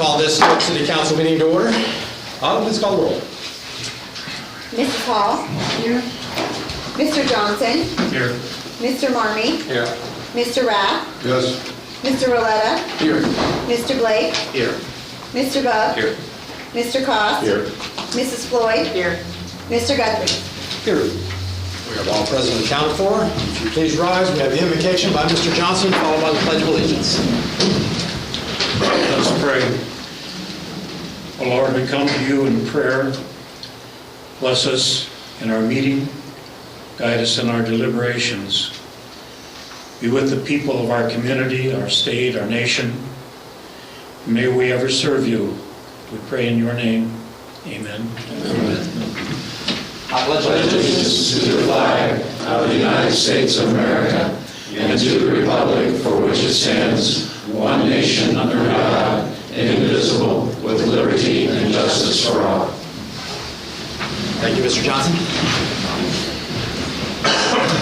call this Newark City Council meeting to order. Please call the roll. Mrs. Hall. Here. Mr. Johnson. Here. Mr. Marmee. Here. Mr. Rath. Yes. Mr. Roletta. Here. Mr. Blake. Here. Mr. Bubb. Here. Mr. Koss. Here. Mrs. Floyd. Here. Mr. Guthrie. Here. We have all present and accounted for. If you please rise, we have the invocation by Mr. Johnson, followed by the Pledge of Allegiance. Let's pray. Oh Lord, we come to you in prayer. Bless us in our meeting. Guide us in our deliberations. Be with the people of our community, our state, our nation. May we ever serve you. We pray in your name. Amen. Amen. I pledge allegiance to the flag of the United States of America and to the republic for which it stands, one nation under God, indivisible, with liberty and justice for all. Thank you, Mr. Johnson.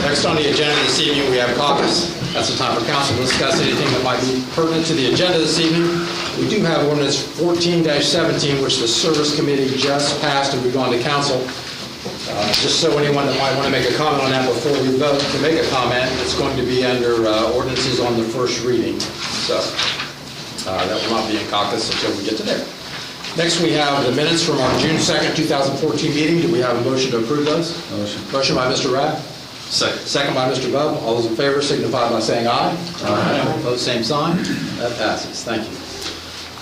Next on the agenda this evening, we have caucus. That's the time for council to discuss anything that might be pertinent to the agenda this evening. We do have ordinance 14-17, which the service committee just passed and we've gone to council. Just so anyone that might want to make a comment on that before we vote to make a comment, it's going to be under ordinances on the first reading. So that will not be in caucus until we get to there. Next, we have the minutes from our June 2nd, 2014 meeting. Do we have a motion to approve those? Motion by Mr. Rath. Second by Mr. Bubb. All those in favor signify by saying aye. Aye. Opposed, same sign. That passes. Thank you.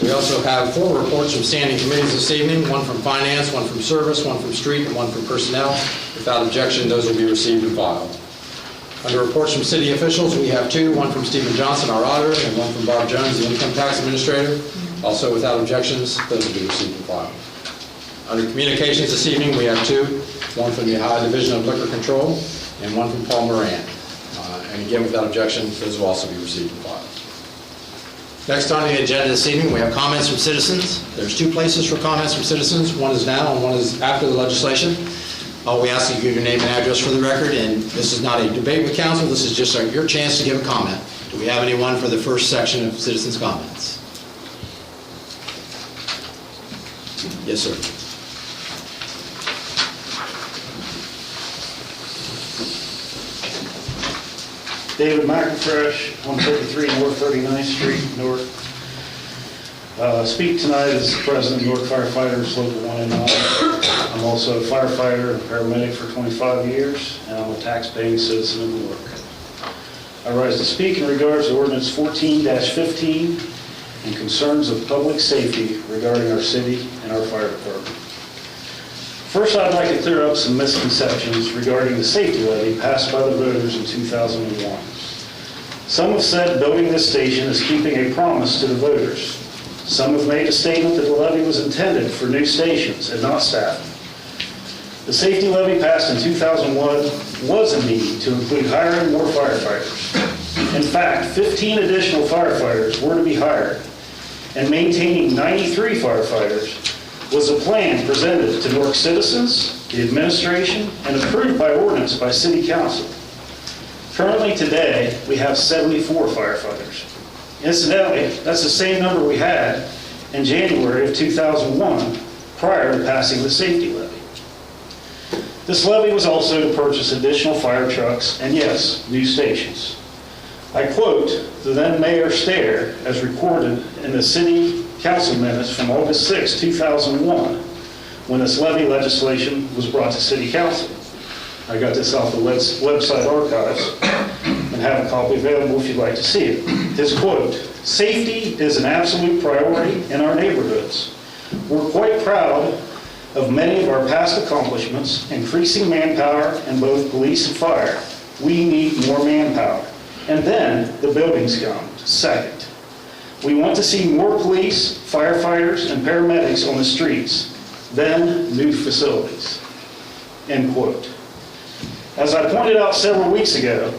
We also have 4 reports from standing committees this evening, one from finance, one from service, one from street, and one from personnel. Without objection, those will be received and filed. Under reports from city officials, we have 2, one from Stephen Johnson, our auditor, and one from Bob Jones, the income tax administrator. Also, without objections, those will be received and filed. Under communications this evening, we have 2, one from the Ohio Division of Liquor Control and one from Paul Moran. And again, without objection, those will also be received and filed. Next on the agenda this evening, we have comments from citizens. There's 2 places for comments from citizens. One is now and one is after the legislation. We ask that you give your name and address for the record, and this is not a debate with council. This is just your chance to give a comment. Do we have anyone for the first section of citizens' comments? Yes, sir. David McInfresh, 133 North 39th Street, Newark. Speak tonight as the president of Newark Firefighters Local 109. I'm also a firefighter and paramedic for 25 years, and I'm a tax-paying citizen of Newark. I rise to speak in regards to ordinance 14-15 and concerns of public safety regarding our city and our fire department. First, I'd like to clear up some misconceptions regarding the safety levy passed by the voters in 2001. Some have said building this station is keeping a promise to the voters. Some have made a statement that the levy was intended for new stations and not staffing. The safety levy passed in 2001 was a need to include hiring more firefighters. In fact, 15 additional firefighters were to be hired, and maintaining 93 firefighters was a plan presented to Newark citizens, the administration, and approved by ordinance by City Council. Currently today, we have 74 firefighters. Incidentally, that's the same number we had in January of 2001, prior to passing the safety levy. This levy was also to purchase additional fire trucks and, yes, new stations. I quote the then Mayor Stair as recorded in the City Council minutes from August 6, 2001, when this levy legislation was brought to City Council. I got this off the website archives and have a copy available if you'd like to see it. His quote, "Safety is an absolute priority in our neighborhoods. We're quite proud of many of our past accomplishments, increasing manpower in both police and fire. We need more manpower. And then the buildings come second. We want to see more police, firefighters, and paramedics on the streets, then new facilities." End quote. As I pointed out several weeks ago,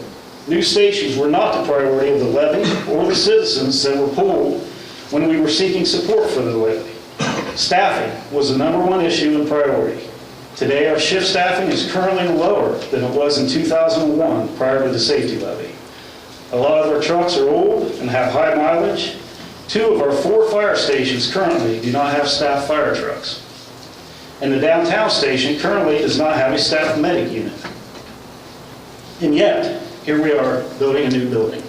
new stations were not the priority of the levy or the citizens that were polled when we were seeking support for the levy. Staffing was the #1 issue and priority. Today, our shift staffing is currently lower than it was in 2001 prior to the safety levy. A lot of our trucks are old and have high mileage, 2 of our 4 fire stations currently do not have staff fire trucks. And the downtown station currently does not have a staff medic unit. And yet, here we are building a new building.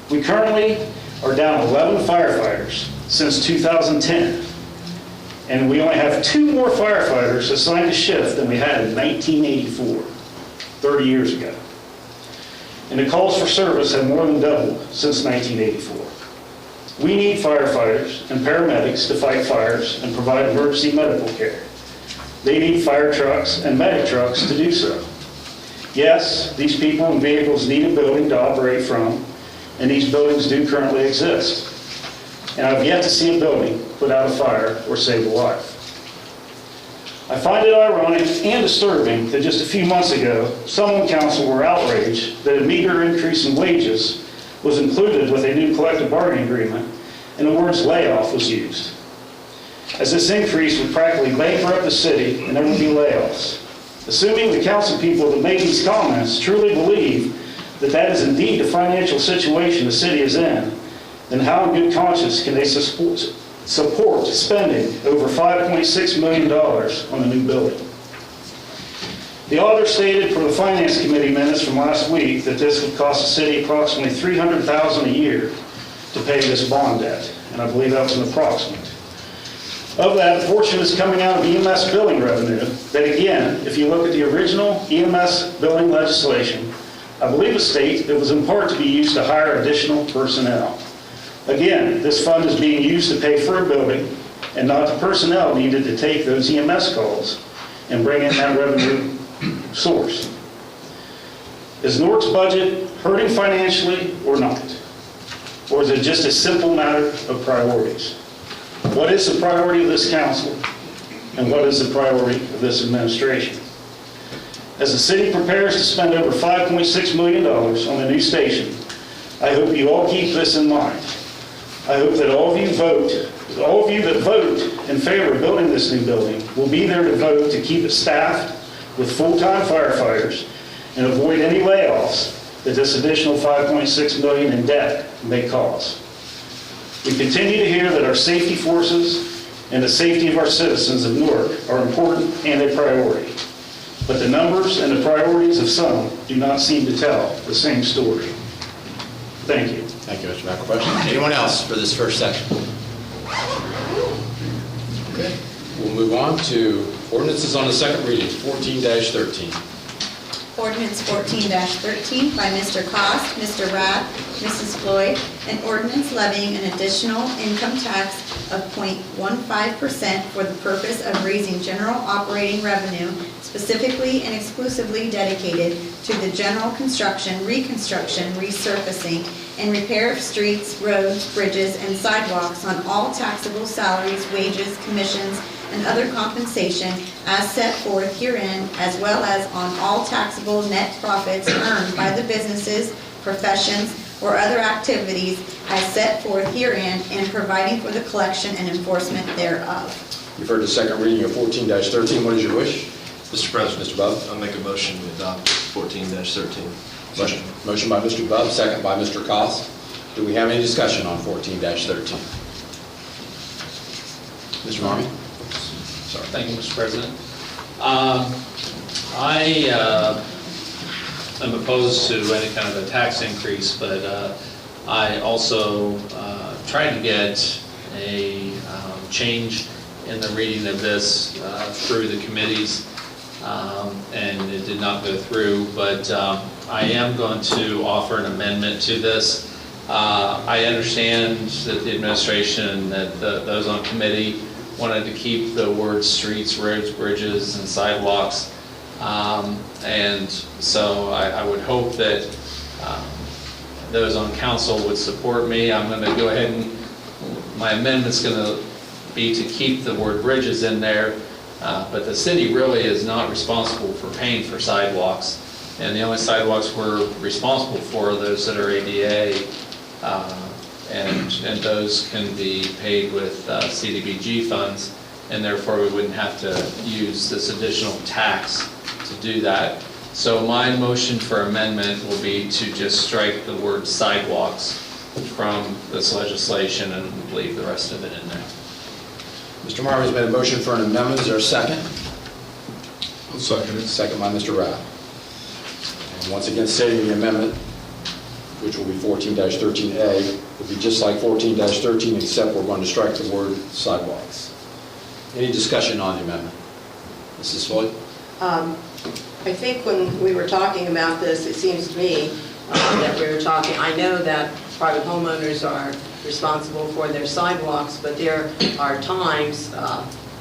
We currently are down 11 firefighters since 2010. And we only have 2 more firefighters assigned to shift than we had in 1984, 30 years ago. And the calls for service have more than doubled since 1984. We need firefighters and paramedics to fight fires and provide emergency medical care. They need fire trucks and medic trucks to do so. Yes, these people and vehicles need a building to operate from, and these buildings do currently exist. And I've yet to see a building put out a fire or save a life. I find it ironic and disturbing that just a few months ago, some on council were outraged that a meager increase in wages was included with a new collective bargaining agreement, and the words layoff was used, as this increase would practically bankrupt the city and there would be layoffs. Assuming the council people that made these comments truly believe that that is indeed the financial situation the city is in, then how in good conscience can they support spending over $5.6 million on a new building? The auditor stated for the Finance Committee minutes from last week that this would cost the city approximately $300,000 a year to pay this bond debt, and I believe that was an approximate. Of that, a portion is coming out of EMS billing revenue that, again, if you look at the original EMS billing legislation, I believe it states it was in part to be used to hire additional personnel. Again, this fund is being used to pay for a building and not the personnel needed to take those EMS calls and bring in that revenue source. Is Newark's budget hurting financially or not? Or is it just a simple matter of priorities? What is the priority of this council and what is the priority of this administration? As the city prepares to spend over $5.6 million on the new station, I hope you all keep this in mind. I hope that all of you that vote in favor of building this new building will be there to vote to keep it staffed with full-time firefighters and avoid any layoffs that this additional $5.6 million in debt may cause. We continue to hear that our safety forces and the safety of our citizens of Newark are important and a priority. But the numbers and the priorities of some do not seem to tell the same story. Thank you. Thank you, Mr. McElfresh. Anyone else for this first section? Okay, we'll move on to ordinances on the second reading, 14-13. Ordinance 14-13 by Mr. Cost, Mr. Rath, Mrs. Floyd, an ordinance levying an additional income tax of 0.15% for the purpose of raising general operating revenue specifically and exclusively dedicated to the general construction, reconstruction, resurfacing, and repair of streets, roads, bridges, and sidewalks on all taxable salaries, wages, commissions, and other compensation as set forth herein, as well as on all taxable net profits earned by the businesses, professions, or other activities as set forth herein, and providing for the collection and enforcement thereof. You've heard the second reading of 14-13. What is your wish? Mr. President, Mr. Bub? I'll make a motion to adopt 14-13. Motion by Mr. Bub, second by Mr. Cost. Do we have any discussion on 14-13? Mr. Marmee? Sorry. Thank you, Mr. President. I am opposed to any kind of a tax increase, but I also tried to get a change in the reading of this through the committees, and it did not go through, but I am going to offer an amendment to this. I understand that the administration, that those on committee wanted to keep the words streets, roads, bridges, and sidewalks. And so I would hope that those on council would support me. I'm going to go ahead and, my amendment's going to be to keep the word bridges in there, but the city really is not responsible for paying for sidewalks. And the only sidewalks we're responsible for are those that are ADA, and those can be paid with CDBG funds, and therefore we wouldn't have to use this additional tax to do that. So my motion for amendment will be to just strike the word sidewalks from this legislation and leave the rest of it in there. Mr. Marmy's made a motion for an amendment. Is there a second? I'll second it. Second by Mr. Rapp. And once again, stating the amendment, which will be 14-13A, will be just like 14-13, except we're going to strike the word sidewalks. Any discussion on the amendment? Mrs. Floyd? I think when we were talking about this, it seems to me that we were talking, I know that private homeowners are responsible for their sidewalks, but there are times,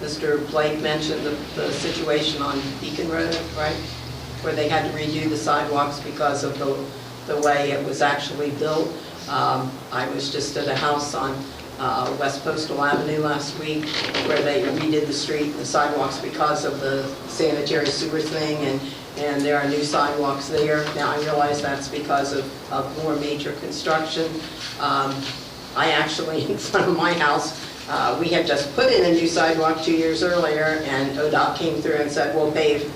Mr. Blake mentioned the situation on Beacon Road, right? Where they had to redo the sidewalks because of the way it was actually built. I was just at a house on West Postal Avenue last week where they redid the street and the sidewalks because of the sanitary sewer thing, and there are new sidewalks there. Now I realize that's because of more major construction. I actually, in front of my house, we had just put in a new sidewalk 2 years earlier, and ODOT came through and said, we'll pave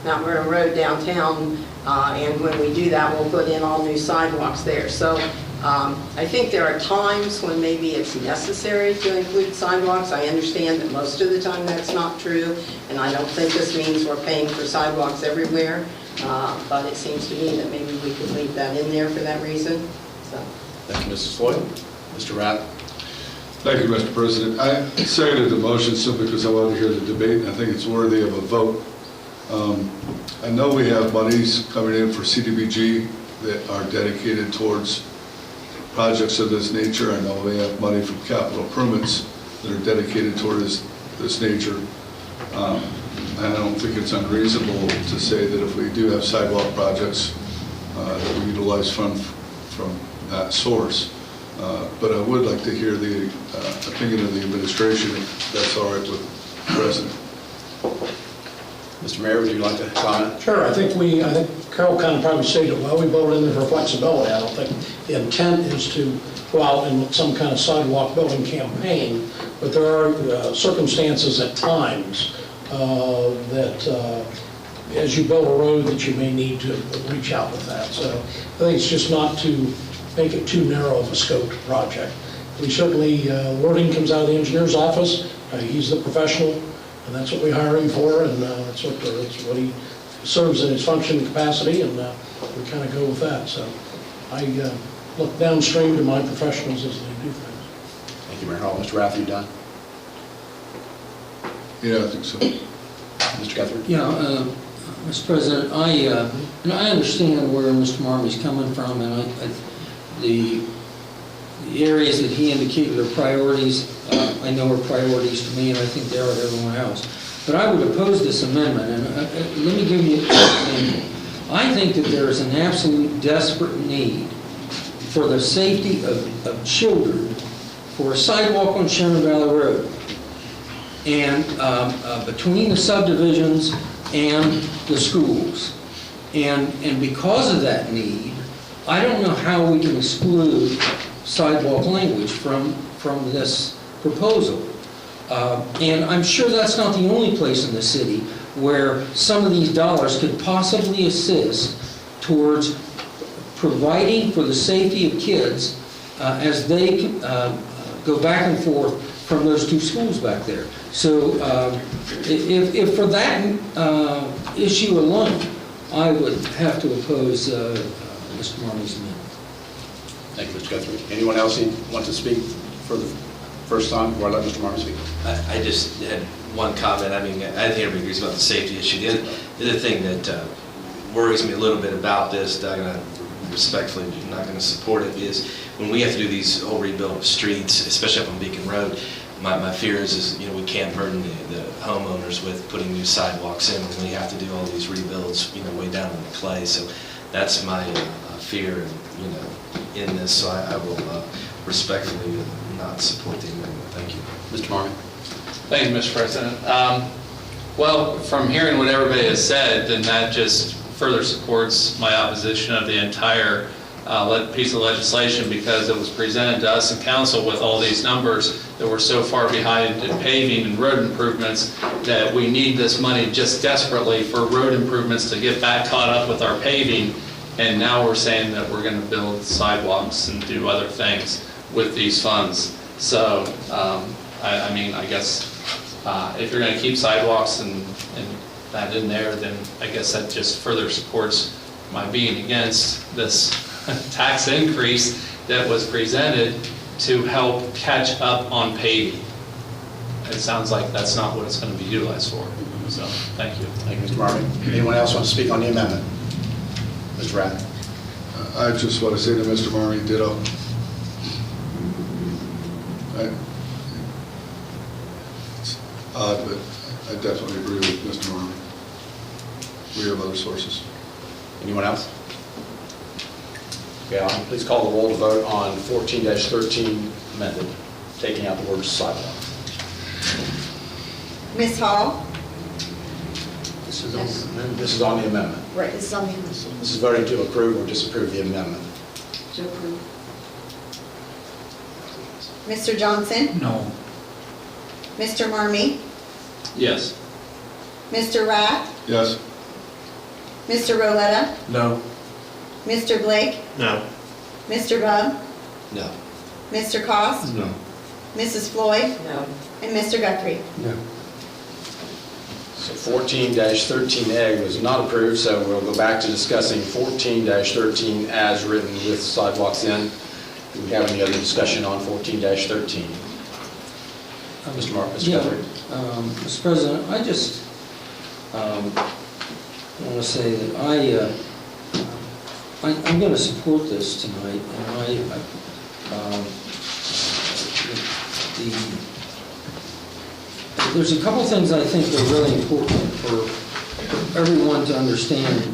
Mount Vernon Road downtown, and when we do that, we'll put in all new sidewalks there. So I think there are times when maybe it's necessary to include sidewalks. I understand that most of the time that's not true, and I don't think this means we're paying for sidewalks everywhere, but it seems to me that maybe we could leave that in there for that reason. So. Thank you, Mrs. Floyd. Mr. Rapp? Thank you, Mr. President. I seconded the motion simply because I wanted to hear the debate, and I think it's worthy of a vote. I know we have monies coming in for CDBG that are dedicated towards projects of this nature. I know we have money from capital improvements that are dedicated toward this nature. And I don't think it's unreasonable to say that if we do have sidewalk projects, that we utilize funds from that source. But I would like to hear the opinion of the administration, if that's all right with the President. Mr. Mayor, would you like to comment? Sure, I think Carol kind of probably stated it well. We voted in there for flexibility. I don't think the intent is to go out and with some kind of sidewalk building campaign, but there are circumstances at times that as you build a road that you may need to reach out with that. So I think it's just not to make it too narrow of a scoped project. We certainly, wording comes out of the engineer's office. He's the professional, and that's what we hire him for, and that's what he serves in his function and capacity, and we kind of go with that. So I look downstream to my professionals as they do things. Thank you, Mayor Hall. Mr. Rath, you done? Yeah, I think so. Mr. Guthrie? Yeah, Mr. President, I understand where Mr. Marmy's coming from, and the areas that he indicated are priorities, I know are priorities to me, and I think they are to everyone else. But I would oppose this amendment, and let me give you an example. I think that there is an absolute desperate need for the safety of children for a sidewalk on Shenandoah Valley Road. And between the subdivisions and the schools. And because of that need, I don't know how we can exclude sidewalk language from this proposal. And I'm sure that's not the only place in the city where some of these dollars could possibly assist towards providing for the safety of kids as they go back and forth from those two schools back there. So if for that issue alone, I would have to oppose Mr. Marmy's amendment. Thank you, Mr. Guthrie. Anyone else want to speak for the first time before I let Mr. Marmy speak? I just had one comment. I mean, I think everybody agrees about the safety issue. The other thing that worries me a little bit about this, Doug, and I respectfully am not going to support it, is when we have to do these whole rebuild of streets, especially up on Beacon Road, my fear is we can't burden the homeowners with putting new sidewalks in when we have to do all these rebuilds, way down in the clay. So that's my fear, in this. So I will respectfully not support the amendment. Thank you. Mr. Marmy? Thank you, Mr. President. Well, from hearing what everybody has said, then that just further supports my opposition of the entire piece of legislation, because it was presented to us in council with all these numbers that we're so far behind in paving and road improvements that we need this money just desperately for road improvements to get back caught up with our paving. And now we're saying that we're going to build sidewalks and do other things with these funds. So, I mean, I guess if you're going to keep sidewalks and that in there, then I guess that just further supports my being against this tax increase that was presented to help catch up on paving. It sounds like that's not what it's going to be utilized for. So, thank you. Thank you, Mr. Marmee. Anyone else want to speak on the amendment? Mr. Rath? I just want to say to Mr. Marmee, ditto. It's odd, but I definitely agree with Mr. Marmee. We have other sources. Anyone else? Okay, please call the roll to vote on 14-13 amended, taking out the word sidewalk. Ms. Hall? This is on the amendment. Right, this is on the amendment. This is voting to approve or disapprove the amendment. To approve. Mr. Johnson? No. Mr. Marmee? Yes. Mr. Rath? Yes? Mr. Roletta? No. Mr. Blake? No. Mr. Bub? No. Mr. Cost? No. Mrs. Floyd? No. And Mr. Guthrie? No. So 14-13A was not approved, so we'll go back to discussing 14-13 as written with sidewalks in. Do we have any other discussion on 14-13? Mr. Guthrie? Mr. President, I just want to say that I'm going to support this tonight, and there's a couple things I think are really important for everyone to understand.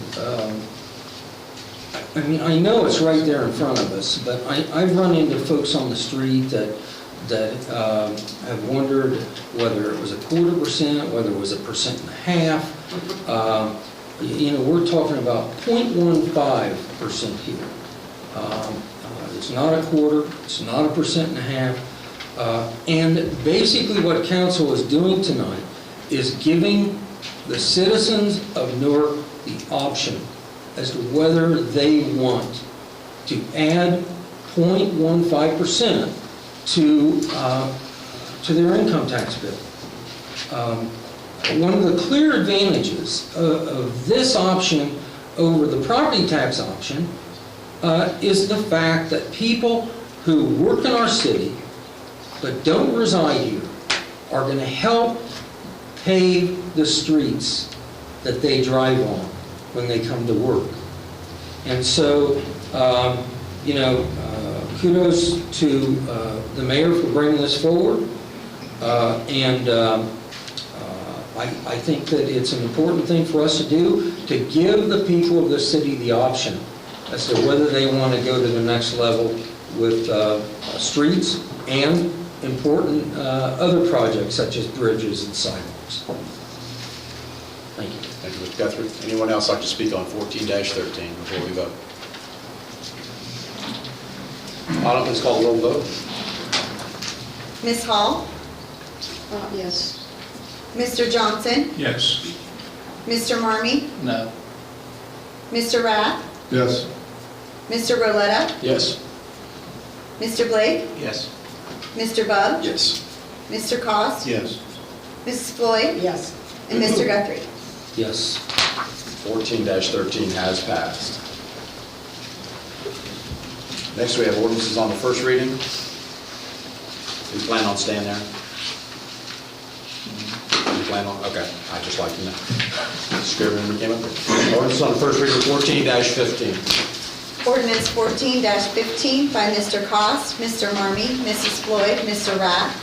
I mean, I know it's right there in front of us, but I've run into folks on the street that have wondered whether it was 0.25%, whether it was 1.5%. You know, we're talking about 0.15% here. It's not 1/4, it's not 1.5%. And basically what council is doing tonight is giving the citizens of Newark the option as to whether they want to add 0.15% to their income tax bill. One of the clear advantages of this option over the property tax option is the fact that people who work in our city but don't reside here are going to help pave the streets that they drive on when they come to work. And so, you know, kudos to the mayor for bringing this forward. I think that it's an important thing for us to do, to give the people of the city the option as to whether they want to go to the next level with streets and important other projects such as bridges and sidewalks. Thank you. Thank you, Mr. Guthrie. Anyone else like to speak on 14-13 before we vote? Autumn, please call the roll vote. Ms. Hall? Yes. Mr. Johnson? Yes. Mr. Marmee? No. Mr. Rath? Yes? Mr. Roletta? Yes. Mr. Blake? Yes. Mr. Bub? Yes. Mr. Cost? Yes. Mrs. Floyd? Yes. And Mr. Guthrie? Yes. 14-13 has passed. Next, we have ordinances on the first reading. We plan on staying there? We plan on, okay, I'd just like to know. Scrivener came up with. Ordinance on the first reading, 14-15. Ordinance 14-15 by Mr. Cost, Mr. Marmee, Mrs. Floyd, Mr. Rath.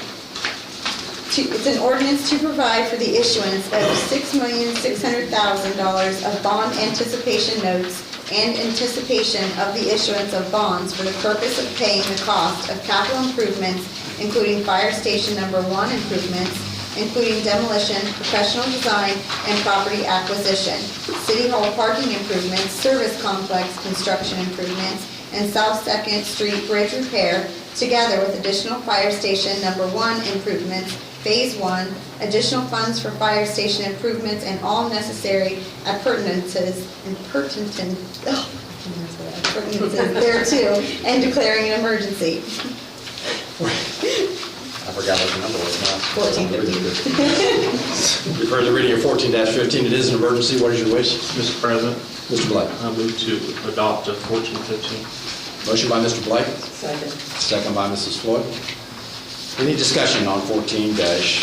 It's an ordinance to provide for the issuance of $6,600,000 of bond anticipation notes and anticipation of the issuance of bonds for the purpose of paying the cost of capital improvements, including Fire Station Number 1 improvements, including demolition, professional design, and property acquisition, City Hall parking improvements, service complex construction improvements, and South 2nd Street Bridge repair, together with additional Fire Station Number 1 improvements, Phase 1, additional funds for fire station improvements, and all necessary appurtenances, ordinances thereto, and declaring an emergency. I forgot what the number was now. 1415. You've heard the reading of 14-15. It is an emergency. What is your wish? Mr. President, Mr. Blake. I move to adopt 1415. Motion by Mr. Blake, Second. second by Mrs. Floyd. Any discussion on 14-15?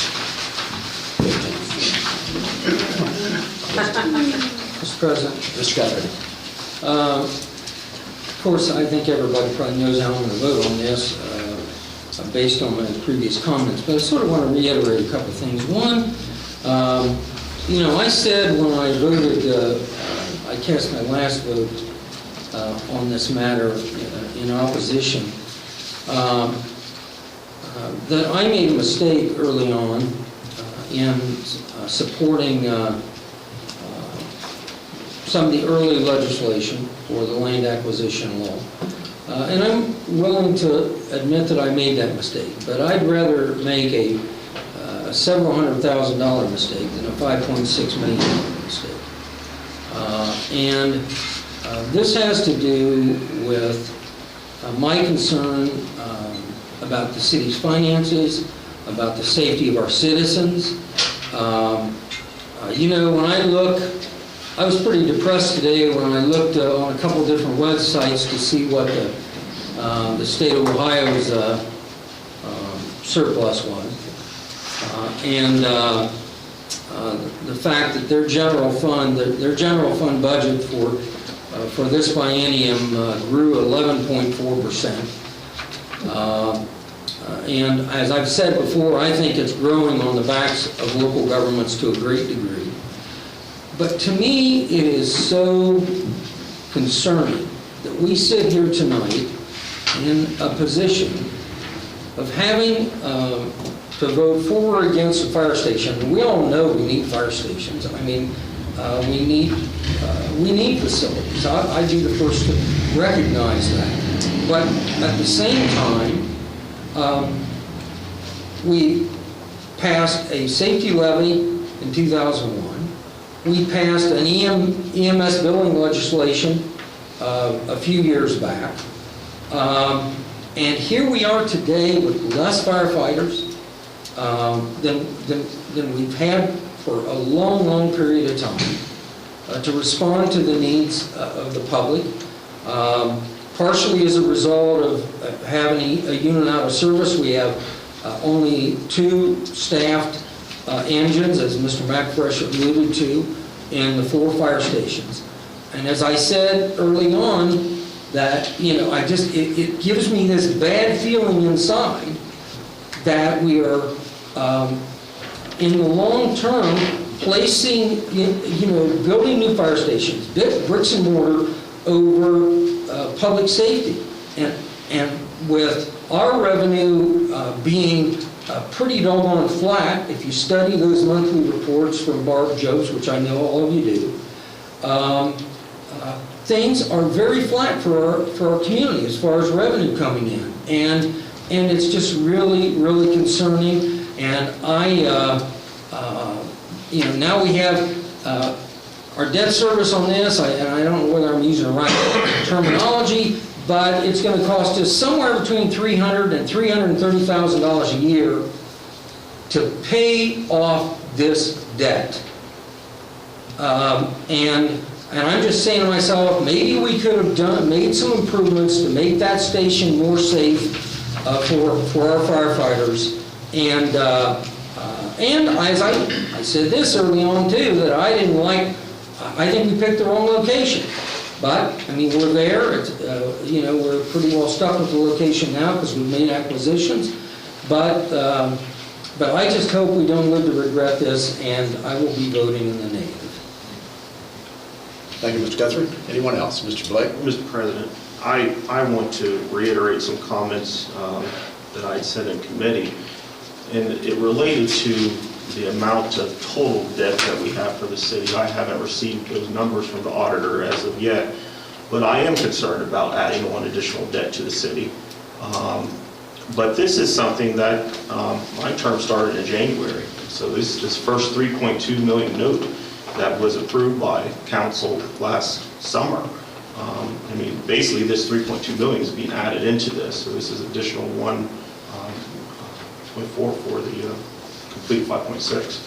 Mr. President, Mr. Guthrie. of course, I think everybody probably knows how I'm going to vote on this based on my previous comments, but I sort of want to reiterate a couple of things. One, I said when I voted, I cast my last vote on this matter in opposition, that I made a mistake early on in supporting some of the early legislation for the land acquisition law. And I'm willing to admit that I made that mistake, but I'd rather make a several $100,000 mistake than a $5.6 million mistake. And this has to do with my concern about the city's finances, about the safety of our citizens. When I look, I was pretty depressed today when I looked on a couple different websites to see what the state of Ohio's surplus was. And the fact that their general fund budget for this biennium grew 11.4%. And as I've said before, I think it's growing on the backs of local governments to a great degree. But to me, it is so concerning that we sit here tonight in a position of having to vote for or against a fire station. We all know we need fire stations. I mean, we need facilities. I'd be the first to recognize that. But at the same time, we passed a safety levy in 2001. We passed an EMS billing legislation a few years back. And here we are today with less firefighters than we've had for a long, long period of time to respond to the needs of the public. Partially as a result of having a unit out of service, we have only 2 staffed engines, as Mr. McFresh alluded to, in the 4 fire stations. And as I said early on, that, it gives me this bad feeling inside that we are, in the long term, placing, building new fire stations, bricks and mortar over public safety. And with our revenue being pretty doggone flat, if you study those monthly reports from Barb Jobs, which I know all of you do, things are very flat for our community as far as revenue coming in. And it's just really, really concerning. And now we have our debt service on this, and I don't know whether I'm using the right terminology, but it's going to cost us somewhere between $300,000 and $330,000 a year to pay off this debt. And I'm just saying to myself, maybe we could have made some improvements to make that station more safe for our firefighters. And as I said this early on too, that I think we picked the wrong location. But, we're there. We're pretty well stuck with the location now because we've made acquisitions. But I just hope we don't live to regret this, and I will be voting in the negative. Thank you, Mr. Guthrie. Anyone else? Mr. Blake? Mr. President, I want to reiterate some comments that I said in committee, and it related to the amount of total debt that we have for the city. I haven't received those numbers from the auditor as of yet, but I am concerned about adding on additional debt to the city. But this is something that my term started in January. So this first $3.2 million note that was approved by council last summer I mean, basically, this 3.2 million is being added into this, so this is additional 1.4 for the complete 5.6.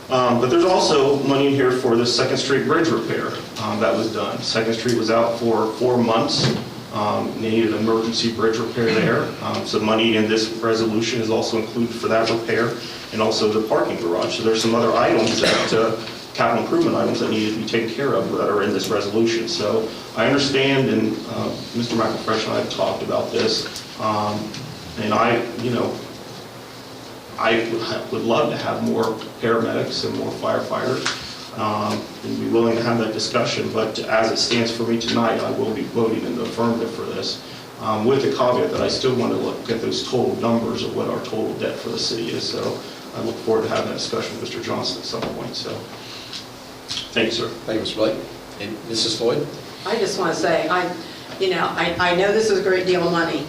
But there's also money in here for the Second Street Bridge repair that was done. Second Street was out for 4 months. They needed an emergency bridge repair there. So money in this resolution is also included for that repair, and also the parking garage. So there's some other items that, capital improvement items that need to be taken care of that are in this resolution. So I understand, and Mr. McElfresh and I have talked about this, and I would love to have more paramedics and more firefighters, and be willing to have that discussion, but as it stands for me tonight, I will be voting in the affirmative for this, with the caveat that I still want to look at those total numbers of what our total debt for the city is. So I look forward to having that discussion with Mr. Johnson at some point. So, thank you, sir. Thank you, Mr. Blake. And Mrs. Floyd? I just want to say, I know this is a great deal of money,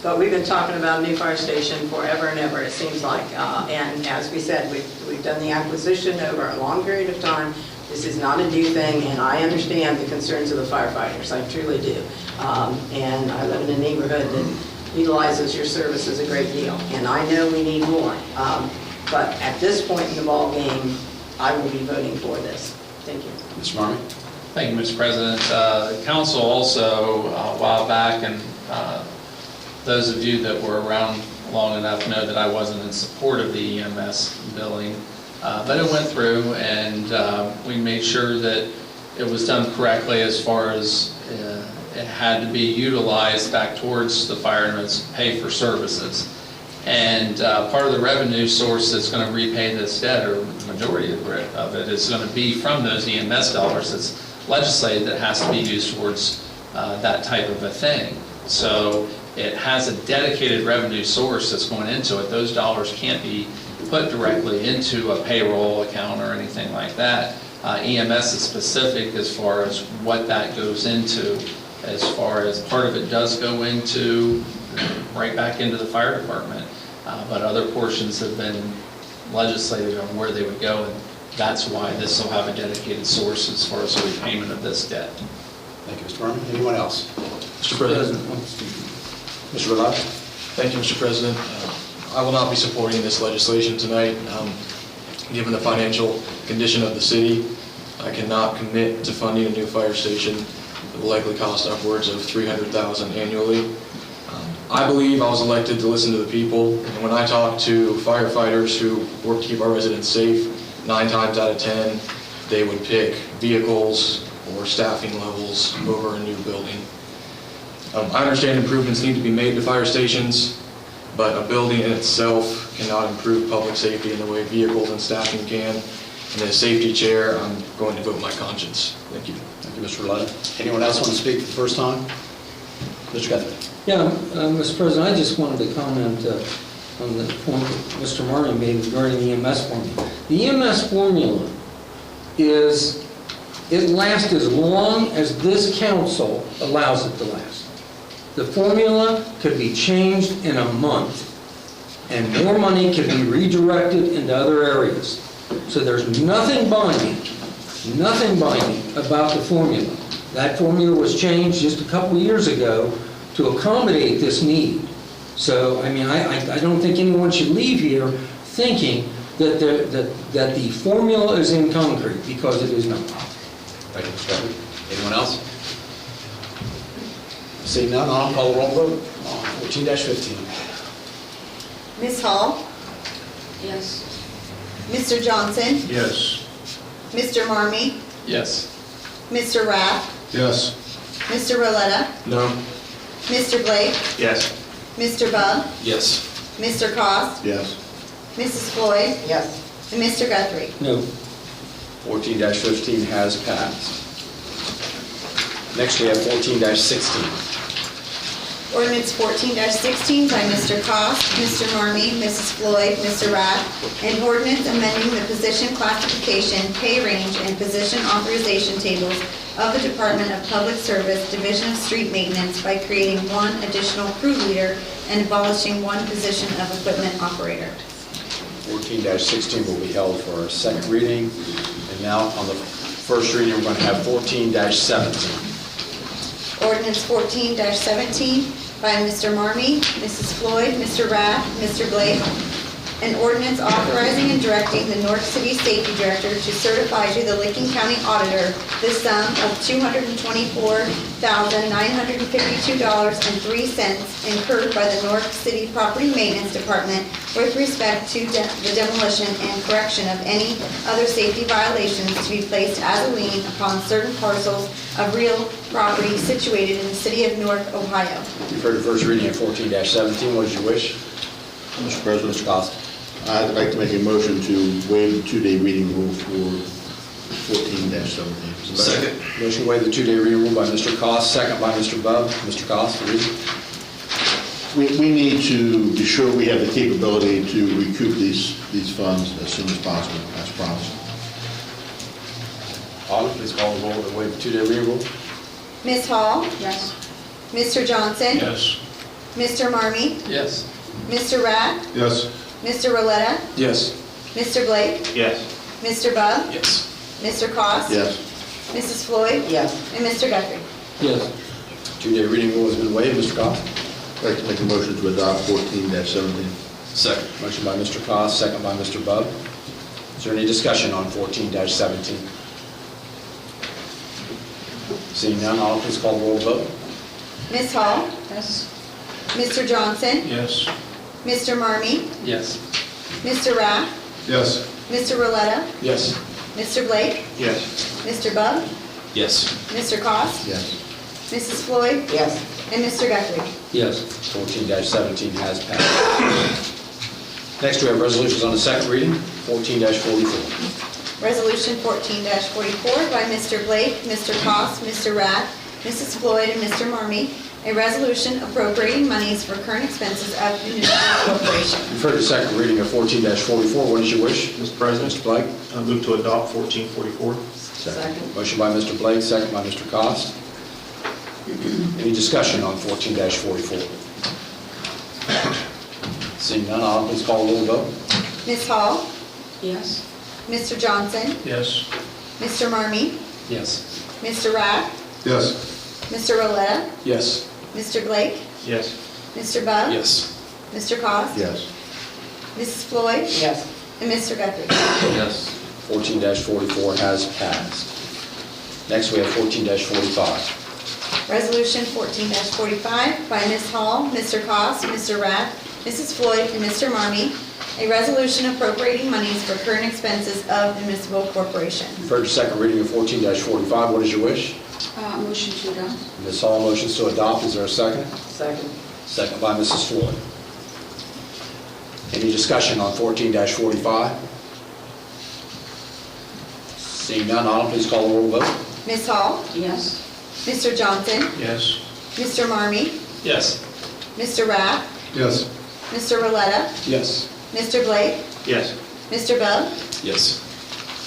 but we've been talking about a new fire station forever and ever, it seems like. And as we said, we've done the acquisition over a long period of time. This is not a new thing, and I understand the concerns of the firefighters. I truly do. And I live in a neighborhood that utilizes your services a great deal, and I know we need more. But at this point in the ball game, I will be voting for this. Thank you. Mr. Marmee? Thank you, Mr. President. Council also, a while back, and those of you that were around long enough know that I wasn't in support of the EMS billing, but it went through, and we made sure that it was done correctly as far as it had to be utilized back towards the firemen's pay for services. And part of the revenue source that's going to repay this debt, or the majority of it, is going to be from those EMS dollars that's legislated that has to be used towards that type of a thing. So it has a dedicated revenue source that's going into it. Those dollars can't be put directly into a payroll account or anything like that. EMS is specific as far as what that goes into, as far as part of it does go into, right back into the fire department. But other portions have been legislated on where they would go, and that's why this will have a dedicated source as far as the repayment of this debt. Thank you, Mr. Marmee. Anyone else? Mr. President. Mr. Rivera? Thank you, Mr. President. I will not be supporting this legislation tonight. Given the financial condition of the city, I cannot commit to funding a new fire station. It will likely cost upwards of $300,000 annually. I believe I was elected to listen to the people, and when I talk to firefighters who work to keep our residents safe, 9 times out of 10, they would pick vehicles or staffing levels over a new building. I understand improvements need to be made to fire stations, but a building in itself cannot improve public safety in the way vehicles and staffing can. And as safety chair, I'm going to vote my conscience. Thank you. Thank you, Mr. Rivera. Anyone else want to speak for the first time? Mr. Guthrie? Yeah, Mr. President, I just wanted to comment on the point that Mr. Marmee made regarding the EMS formula. The EMS formula is, it lasts as long as this council allows it to last. The formula could be changed in a month, and more money could be redirected into other areas. So there's nothing binding about the formula. That formula was changed just a couple of years ago to accommodate this need. So, I mean, I don't think anyone should leave here thinking that the formula is in concrete, because it is not. Thank you, Mr. Guthrie. Anyone else? Seeing none, I'll call the roll vote on 14-15. Ms. Hall? Yes. Mr. Johnson? Yes. Mr. Marmee? Yes. Mr. Rath? Yes. Mr. Roletta? No. Mr. Blake? Yes. Mr. Bub? Yes. Mr. Cost? Yes. Mrs. Floyd? Yes. And Mr. Guthrie? No. 14-15 has passed. Next, we have 14-16. Ordinance 14-16 by Mr. Cost, Mr. Marmee, Mrs. Floyd, Mr. Rath, an ordinance amending the position classification, pay range, and position authorization tables of the Department of Public Service, Division of Street Maintenance by creating 1 additional crew leader and abolishing 1 position of equipment operator. 14-16 will be held for a second reading. And now on the first reading, we're going to have 14-17. Ordinance 14-17 by Mr. Marmee, Mrs. Floyd, Mr. Rath, Mr. Blake. An ordinance authorizing and directing the Newark City Safety Director to certify to the Licking County Auditor the sum of $224,952.03 incurred by the Newark City Property Maintenance Department with respect to the demolition and correction of any other safety violations to be placed as a lien upon certain parcels of real property situated in the city of Newark, Ohio. You've heard the first reading of 14-17. What is your wish? Mr. President, Mr. Costa. I'd like to make a motion to waive the 2-day reading rule for 14-17. Second. Motion to waive the 2-day reading rule by Mr. Costa, second by Mr. Bub. Mr. Costa, reason? We need to be sure we have the capability to recoup these funds as soon as possible, as promised. Autumn, please call the roll to waive the 2-day reading rule. Ms. Hall? Yes. Mr. Johnson? Yes. Mr. Marmee? Yes. Mr. Rath? Yes. Mr. Roletta? Yes. Mr. Blake? Yes. Mr. Bub? Yes. Mr. Cost? Yes. Mrs. Floyd? Yes. And Mr. Guthrie? Yes. 2-day reading rule has been waived. Mr. Costa. I'd like to make a motion to adopt 14-17. Second. Motion by Mr. Costa, second by Mr. Bub. Is there any discussion on 14-17? Seeing none, Autumn, please call the roll vote. Ms. Hall? Yes. Mr. Johnson? Yes. Mr. Marmee? Yes. Mr. Rath? Yes. Mr. Roletta? Yes. Mr. Blake? Yes. Mr. Bub? Yes. Mr. Cost? Yes. Mrs. Floyd? Yes. And Mr. Guthrie? Yes. 14-17 has passed. Next, we have resolutions on the second reading, 14-44. Resolution 14-44 by Mr. Blake, Mr. Cost, Mr. Rath, Mrs. Floyd, and Mr. Marmee. A resolution appropriating monies for current expenses of the municipal corporation. You've heard the second reading of 14-44. What is your wish? Mr. President, Mr. Blake? I move to adopt 1444. Second. Motion by Mr. Blake, second by Mr. Cost. Any discussion on 14-44? Seeing none, Autumn, please call the roll vote. Ms. Hall? Yes. Mr. Johnson? Yes. Mr. Marmee? Yes. Mr. Rath? Yes. Mr. Roletta? Yes. Mr. Blake? Yes. Mr. Bub? Yes. Mr. Cost? Yes. Mrs. Floyd? Yes. And Mr. Guthrie? Yes. 14-44 has passed. Next, we have 14-45. Resolution 14-45 by Ms. Hall, Mr. Cost, Mr. Rath, Mrs. Floyd, and Mr. Marmee. A resolution appropriating monies for current expenses of the municipal corporation. You've heard the second reading of 14-45. What is your wish? Motion to adopt. Ms. Hall motions to adopt. Is there a second? Second. Second by Mrs. Floyd. Any discussion on 14-45? Seeing none, Autumn, please call the roll vote. Ms. Hall? Yes. Mr. Johnson? Yes. Mr. Marmee? Yes. Mr. Rath? Yes. Mr. Roletta? Yes. Mr. Blake? Yes. Mr. Bub? Yes.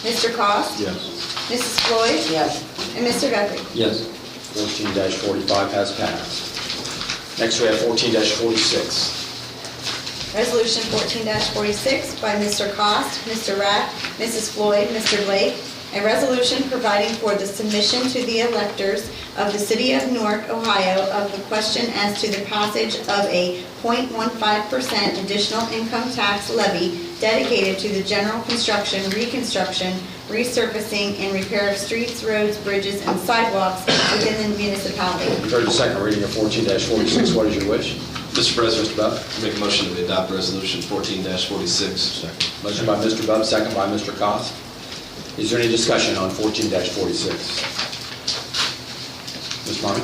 Mr. Cost? Yes. Mrs. Floyd? Yes. And Mr. Guthrie? Yes. 14-45 has passed. Next, we have 14-46. Resolution 14-46 by Mr. Cost, Mr. Rath, Mrs. Floyd, Mr. Blake. A resolution providing for the submission to the electors of the city of Newark, Ohio, of the question as to the passage of a 0.15% additional income tax levy dedicated to the general construction, reconstruction, resurfacing, and repair of streets, roads, bridges, and sidewalks within the municipality. You've heard the second reading of 14-46. What is your wish? Mr. President, Mr. Bub? I make a motion that we adopt resolution 14-46. Second. Motion by Mr. Bub, second by Mr. Cost. Is there any discussion on 14-46? Ms. Marmee?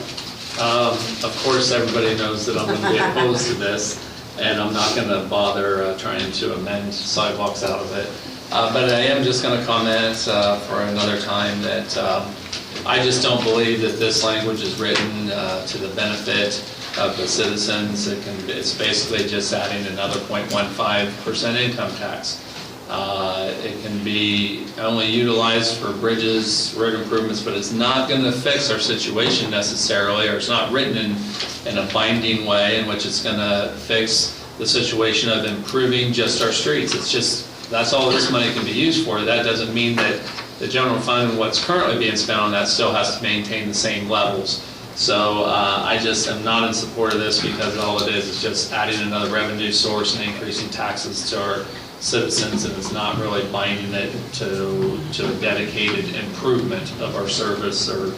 Of course, everybody knows that I'm going to be opposed to this, and I'm not going to bother trying to amend sidewalks out of it. But I am just going to comment for another time that I just don't believe that this language is written to the benefit of the citizens. It's basically just adding another 0.15% income tax. It can be only utilized for bridges, road improvements, but it's not going to fix our situation necessarily, or it's not written in a binding way in which it's going to fix the situation of improving just our streets. It's just, that's all this money can be used for. That doesn't mean that the general fund, what's currently being spent on that, still has to maintain the same levels. So I just am not in support of this because all it is just adding another revenue source and increasing taxes to our citizens, and it's not really binding it to a dedicated improvement of our service or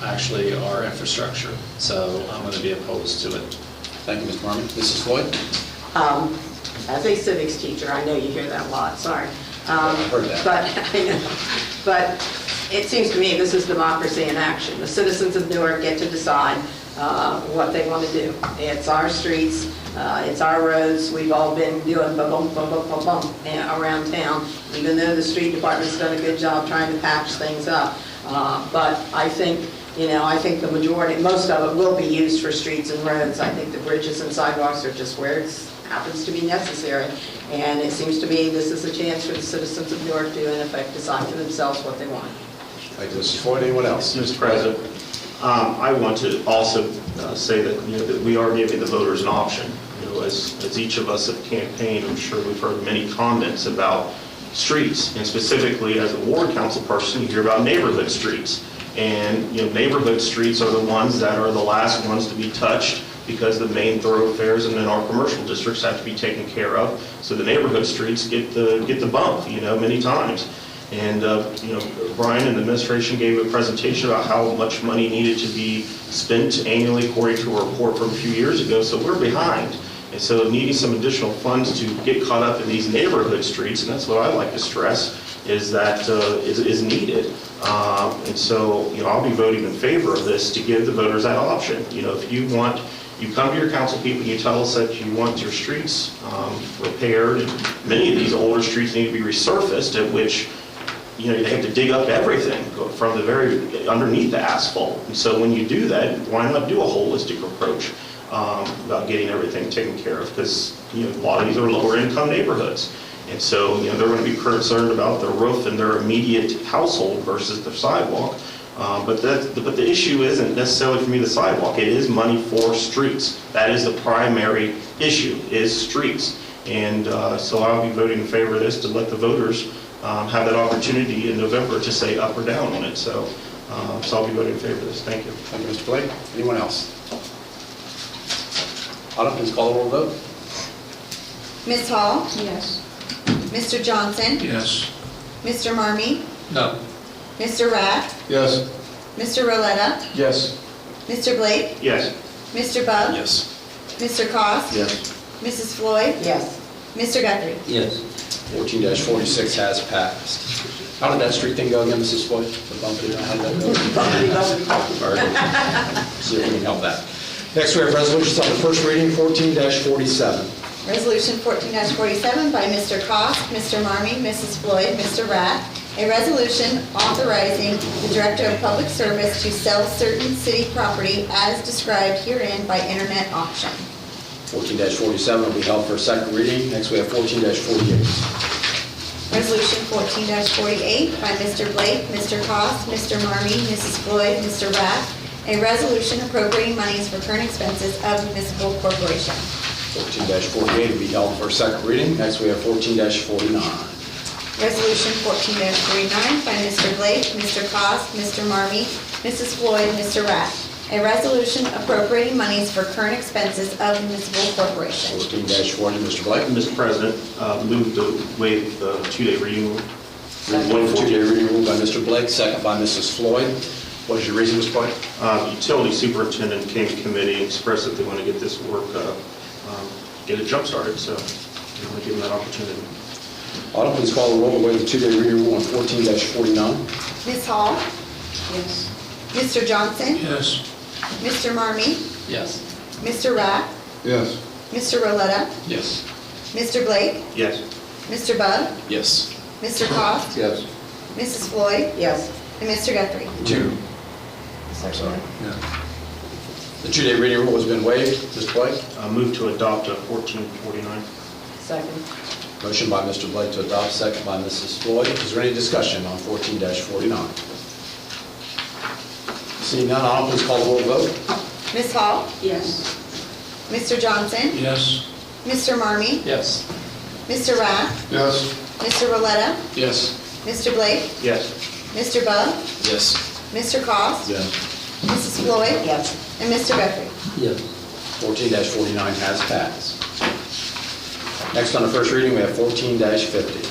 actually our infrastructure. So I'm going to be opposed to it. Thank you, Mr. Marmee. Mrs. Floyd? As a civics teacher, I know you hear that a lot, sorry. I've heard that. But, I know, but it seems to me this is democracy in action. The citizens of Newark get to decide what they want to do. It's our streets, it's our roads, we've all been doing bum, bum, bum, bum, bum around town, even though the street department's done a good job trying to patch things up. But I think, I think the majority, most of it will be used for streets and roads. I think the bridges and sidewalks are just where it happens to be necessary. And it seems to me this is a chance for the citizens of Newark to, in effect, decide for themselves what they want. Thank you, Mrs. Floyd. Anyone else? Mr. President, I want to also say that, that we are giving the voters an option. As each of us have campaigned, I'm sure we've heard many comments about streets, and specifically as a ward council person, you hear about neighborhood streets. And neighborhood streets are the ones that are the last ones to be touched, because the main thoroughfares and then our commercial districts have to be taken care of. So the neighborhood streets get the bump, many times. And Brian and the administration gave a presentation about how much money needed to be spent annually according to a report from a few years ago. So we're behind. And so needing some additional funds to get caught up in these neighborhood streets, and that's what I like to stress, is that is needed. And so I'll be voting in favor of this to give the voters that option. If you come to your council people, you tell us that you want your streets repaired, and many of these older streets need to be resurfaced, at which they have to dig up everything from the very underneath the asphalt. And so when you do that, why not do a holistic approach about getting everything taken care of? Because a lot of these are lower income neighborhoods. And so they're going to be concerned about their roof and their immediate household versus their sidewalk. But the issue isn't necessarily for me the sidewalk. It is money for streets. That is the primary issue, is streets. And so I'll be voting in favor of this to let the voters have that opportunity in November to say up or down on it. So I'll be voting in favor of this. Thank you. Thank you, Mr. Blake. Anyone else? Autumn, please call the roll vote. Ms. Hall? Yes. Mr. Johnson? Yes. Mr. Marmee? No. Mr. Rath? Yes. Mr. Roletta? Yes. Mr. Blake? Yes. Mr. Bub? Yes. Mr. Cost? Yes. Mrs. Floyd? Yes. Mr. Guthrie? Yes. 14-46 has passed. How did that street thing go again, Mrs. Floyd? The bumpy, how did that go? Very good. See if we can help that. Next, we have resolutions on the first reading, 14-47. Resolution 14-47 by Mr. Cost, Mr. Marmee, Mrs. Floyd, Mr. Rath, a resolution authorizing the Director of Public Service to sell certain city property as described herein by internet auction. 14-47 will be held for a second reading. Next, we have 14-48. Resolution 14-48 by Mr. Blake, Mr. Cost, Mr. Marmee, Mrs. Floyd, Mr. Rath, a resolution appropriating monies for current expenses of municipal corporation. 14-48 will be held for a second reading. Next, we have 14-49. Resolution 14-49 by Mr. Blake, Mr. Cost, Mr. Marmee, Mrs. Floyd, Mr. Rath, a resolution appropriating monies for current expenses of municipal corporation. 14-40, Mr. Blake. Mr. President, move to waive the 2-day reading rule. One for 2-day reading rule by Mr. Blake, second by Mrs. Floyd. What is your reason, Mr. Blake? Utility superintendent came to committee and expressed that they want to get this work, get it jump-started, so we want to give them that opportunity. Autumn, please call the roll to waive the 2-day reading rule on 14-49. Ms. Hall? Yes. Mr. Johnson? Yes. Mr. Marmee? Yes. Mr. Rath? Yes. Mr. Roletta? Yes. Mr. Blake? Yes. Mr. Bub? Yes. Mr. Cost? Yes. Mrs. Floyd? Yes. And Mr. Guthrie? 2. Sorry. The 2-day reading rule has been waived. Mr. Blake? Move to adopt 1449. Second. Motion by Mr. Blake to adopt, second by Mrs. Floyd. Is there any discussion on 14-49? Seeing none, Autumn, please call the roll vote. Ms. Hall? Yes. Mr. Johnson? Yes. Mr. Marmee? Yes. Mr. Rath? Yes. Mr. Roletta? Yes. Mr. Blake? Yes. Mr. Bub? Yes. Mr. Cost? Yes. Mrs. Floyd? Yes. And Mr. Guthrie? Yes. 14-49 has passed. Next on the first reading, we have 14-50.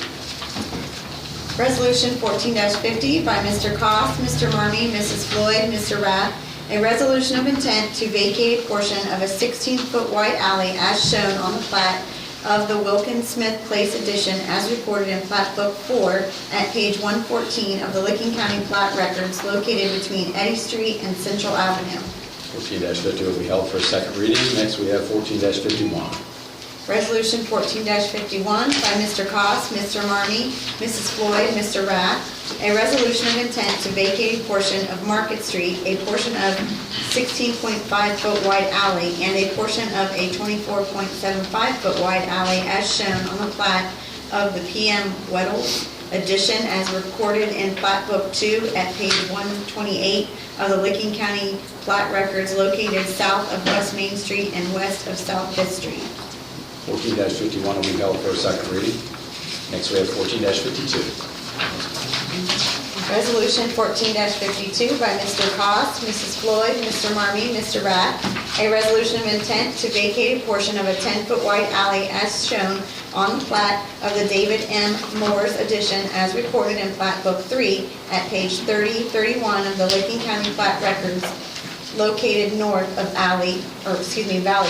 Resolution 14-50 by Mr. Cost, Mr. Marmee, Mrs. Floyd, Mr. Rath, a resolution of intent to vacate a portion of a 16-foot wide alley as shown on the plat of the Wilkins Smith Place addition as recorded in Plat Book 4 at page 114 of the Licking County Plat Records located between Eddy Street and Central Avenue. 14-50 will be held for a second reading. Next, we have 14-51. Resolution 14-51 by Mr. Cost, Mr. Marmee, Mrs. Floyd, Mr. Rath, a resolution of intent to vacate a portion of Market Street, a portion of 16.5-foot wide alley, and a portion of a 24.75-foot wide alley as shown on the plat of the P.M. Weddles addition as recorded in Plat Book 2 at page 128 of the Licking County Plat Records located south of West Main Street and west of South Fifth Street. 14-51 will be held for a second reading. Next, we have 14-52. Resolution 14-52 by Mr. Cost, Mrs. Floyd, Mr. Marmee, Mr. Rath, a resolution of intent to vacate a portion of a 10-foot wide alley as shown on the plat of the David M. Moore's addition as recorded in Plat Book 3 at page 3031 of the Licking County Plat Records located north of Valley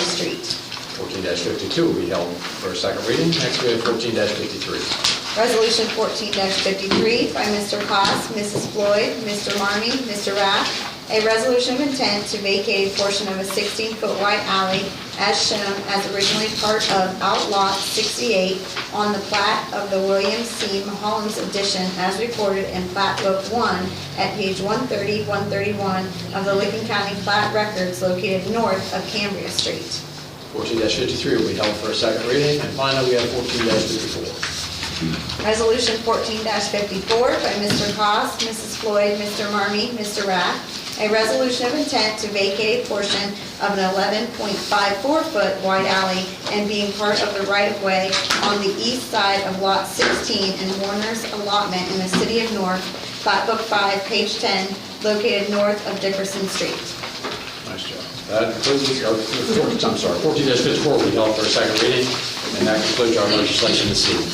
Street. 14-52 will be held for a second reading. Next, we have 14-53. Resolution 14-53 by Mr. Cost, Mrs. Floyd, Mr. Marmee, Mr. Rath, a resolution of intent to vacate a portion of a 16-foot wide alley as shown as originally part of Outlot 68 on the plat of the William C. Mulholland's addition as recorded in Plat Book 1 at page 130-131 of the Licking County Plat Records located north of Cambria Street. 14-53 will be held for a second reading. And finally, we have 14-54. Resolution 14-54 by Mr. Cost, Mrs. Floyd, Mr. Marmee, Mr. Rath, a resolution of intent to vacate a portion of an 11.54-foot wide alley and being part of the right-of-way on the east side of Lot 16 in Warner's allotment in the city of Newark, Plat Book 5, page 10, located north of Dickerson Street. Nice job. That concludes, 14-54 will be held for a second reading, and that concludes our legislation this evening.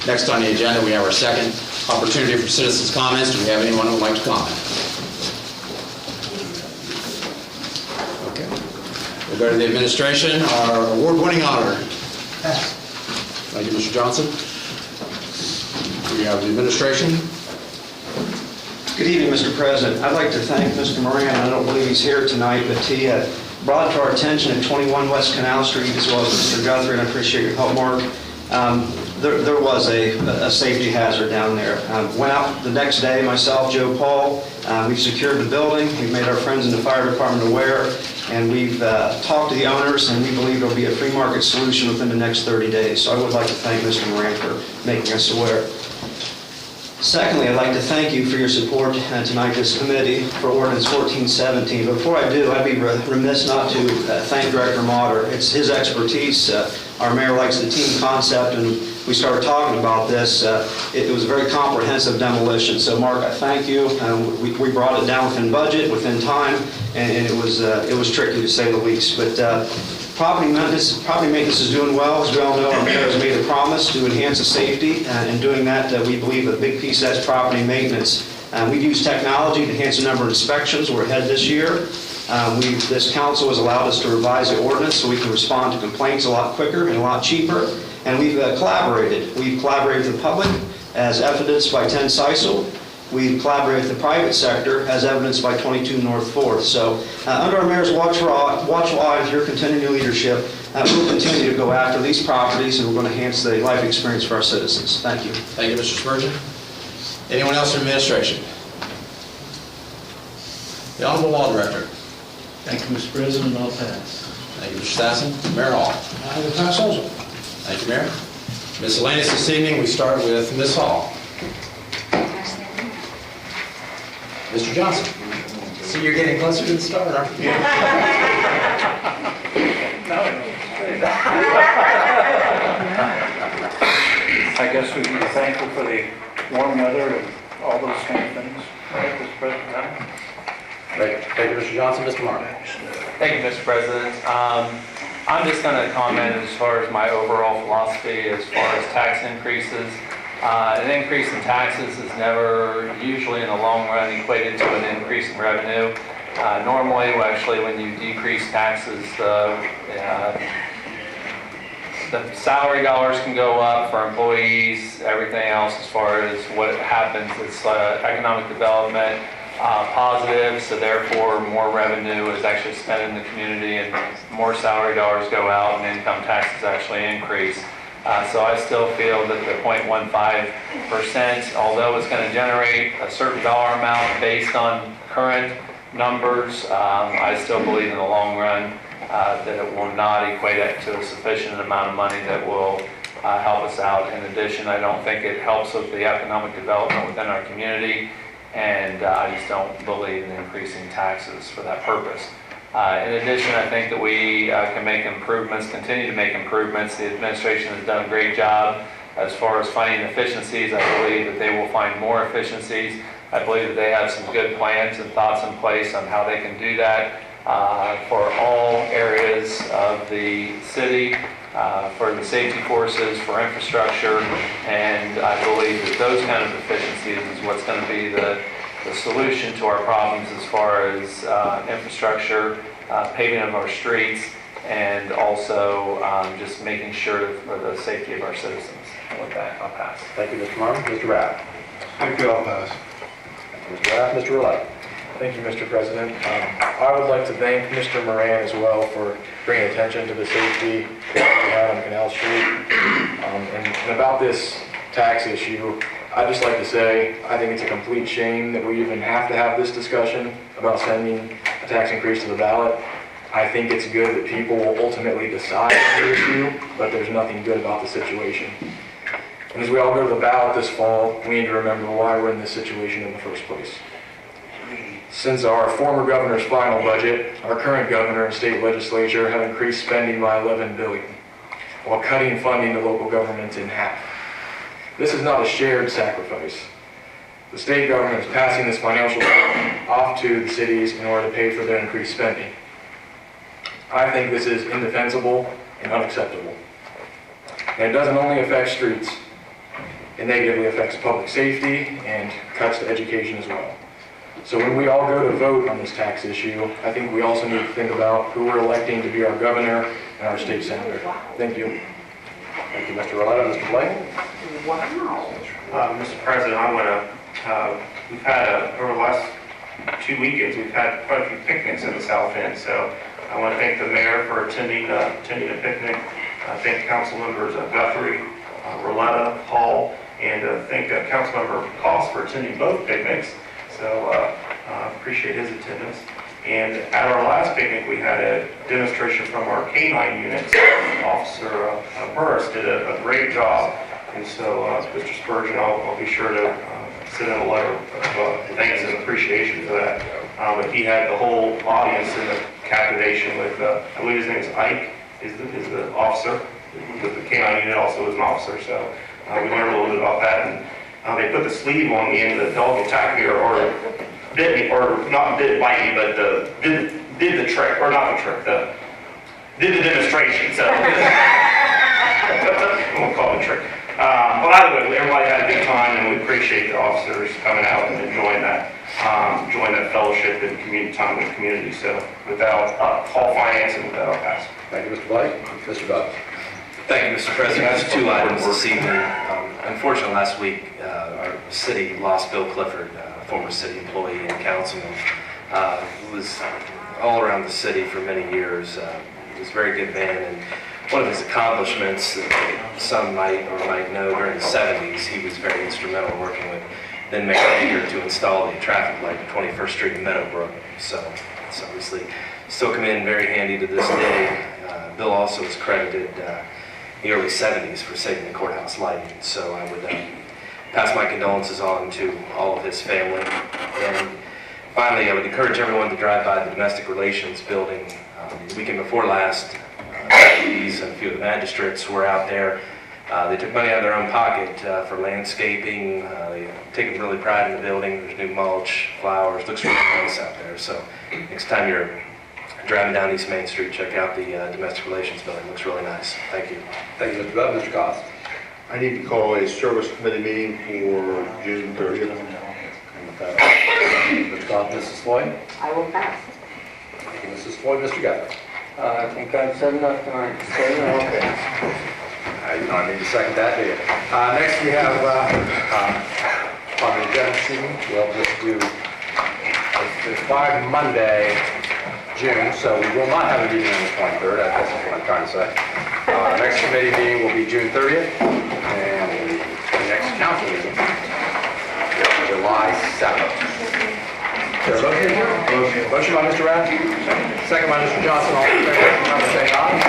Next on the agenda, we have our second opportunity for citizens' comments. Do we have anyone who would like to comment? Okay. We'll go to the administration. Our award-winning auditor. Thank you, Mr. Johnson. We have the administration. Good evening, Mr. President. I'd like to thank Mr. Moran. I don't believe he's here tonight, but he brought to our attention at 21 West Canal Street, as well as Mr. Guthrie, and I appreciate your help, Mark. There was a safety hazard down there. Went out the next day, myself, Joe Paul. We've secured the building. We've made our friends in the fire department aware, and we've talked to the owners, and we believe there'll be a free market solution within the next 30 days. So I would like to thank Mr. Moran for making us aware. Secondly, I'd like to thank you for your support tonight, this committee, for Ordinance 1417. Before I do, I'd be remiss not to thank Director Motter. It's his expertise. Our mayor likes the team concept, and we started talking about this. It was a very comprehensive demolition. So, Mark, I thank you. We brought it down within budget, within time, and it was tricky to say the least. But property maintenance is doing well. As we all know, our mayor has made a promise to enhance the safety, and doing that, we believe a big piece of that's property maintenance. We've used technology to enhance the number of inspections. We're ahead this year. This council has allowed us to revise the ordinance so we can respond to complaints a lot quicker and a lot cheaper. And we've collaborated. We've collaborated with the public, as evidenced by 10 Sisal. We've collaborated with the private sector, as evidenced by 22 North 4th. So under our mayor's watchful eye and your continued leadership, we'll continue to go after these properties, and we're going to enhance the life experience for our citizens. Thank you. Thank you, Mr. Spurgeon. Anyone else from administration? The Honorable Law Director. Thank you, Mr. President. I'll pass. Thank you, Mr. Stassen. Mayor Hall. I will pass also. Thank you, Mayor. Miscellaneous this evening, we start with Ms. Hall. Mr. Johnson. See, you're getting closer to the start, aren't you? I guess we can be thankful for the warm weather and all those kind of things at this present time. Great. Thank you, Mr. Johnson. Mr. Martin. Thank you, Mr. President. I'm just going to comment as far as my overall philosophy as far as tax increases. An increase in taxes is never usually in the long run equated to an increase in revenue. Normally, actually, when you decrease taxes, the salary dollars can go up for employees, everything else as far as what happens, it's economic development positive, so therefore more revenue is actually spent in the community and more salary dollars go out and income taxes actually increase. So I still feel that the 0.15%, although it's going to generate a certain dollar amount based on current numbers, I still believe in the long run that it will not equate it to a sufficient amount of money that will help us out. In addition, I don't think it helps with the economic development within our community, and I just don't believe in increasing taxes for that purpose. In addition, I think that we can make improvements, continue to make improvements. The administration has done a great job as far as finding efficiencies. I believe that they will find more efficiencies. I believe that they have some good plans and thoughts in place on how they can do that for all areas of the city, for the safety forces, for infrastructure, and I believe that those kind of efficiencies is what's going to be the solution to our problems as far as infrastructure, paving of our streets, and also just making sure for the safety of our citizens. And with that, I'll pass. Thank you, Mr. Martin. Mr. Rapp. Thank you, I'll pass. Mr. Rapp. Mr. Roulette. Thank you, Mr. President. I would like to thank Mr. Moran as well for bringing attention to the safety that we have on Canal Street. And about this tax issue, I'd just like to say, I think it's a complete shame that we even have to have this discussion about sending a tax increase to the ballot. I think it's good that people will ultimately decide on the issue, but there's nothing good about the situation. And as we all go to the ballot this fall, we need to remember why we're in this situation in the first place. Since our former governor's final budget, our current governor and state legislature have increased spending by $11 billion, while cutting funding to local governments in half. This is not a shared sacrifice. The state government is passing this financial burden off to the cities in order to pay for their increased spending. I think this is indefensible and unacceptable. And it doesn't only affect streets, it negatively affects public safety and cuts to education as well. So when we all go to vote on this tax issue, I think we also need to think about who we're electing to be our governor and our state senator. Thank you. Thank you, Mr. Roletta. Mr. Blake? Mr. President, I want to, we've had, over the last 2 weekends, we've had quite a few picnics in the South End, so I want to thank the mayor for attending a picnic. Thank council members Guthrie, Roletta, Hall, and thank council member Cost for attending both picnics. So appreciate his attendance. And at our last picnic, we had a demonstration from our K-9 unit. Officer Burris did a great job. And so, Mr. Spurgeon, I'll be sure to send in a letter of thanks and appreciation for that. But he had the whole audience in the captivation with, I believe his name is Ike, is the officer. The K-9 unit also is an officer. So we learned a little bit about that. And they put the sleeve on me and the dog attacked me or bit me, or not did bite me, but did the trick, or not the trick, did the demonstration. So I won't call it a trick. But either way, everybody had a good time, and we appreciate the officers coming out and enjoying that fellowship and community time with the community. So without all finance and without pass. Thank you, Mr. Blake. Mr. Butler. Thank you, Mr. President. I have 2 items this evening. Unfortunately, last week, our city lost Bill Clifford, former city employee and councilman. He was all around the city for many years. He was a very good man, and one of his accomplishments that some might or might know, during the 70s, he was very instrumental in working with then Mayor Hager to install the traffic light at 21st Street in Meadowbrook. So it's obviously still come in very handy to this day. Bill also is credited the early 70s for saving the courthouse lighting. So I would pass my condolences on to all of his family. And finally, I would encourage everyone to drive by the Domestic Relations building. The weekend before last, deputies and a few of the magistrates were out there They took money out of their own pocket for landscaping. They taken really pride in the building. There's new mulch, flowers. Looks really nice out there. So next time you're driving down East Main Street, check out the Domestic Relations building. Looks really nice. Thank you. Thank you, Mr. Bell. Mr. Cost. I need to call a service committee meeting for June 30th. Mr. Cost, Mrs. Floyd. I will pass. Thank you, Mrs. Floyd. Mr. Guthrie. I think I've said enough tonight. Okay. You don't need to second that, do you? Next, we have on the agenda this evening, we'll just do it's by Monday, June, so we will not have a meeting on the 23rd. I guess that's what I'm trying to say. Next committee meeting will be June 30th, and the next council meeting is July 7th. Is there a motion? Motion by Mr. Rath, second by Mr. Johnson. All in favor, say aye.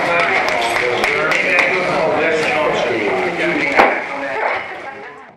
All in favor.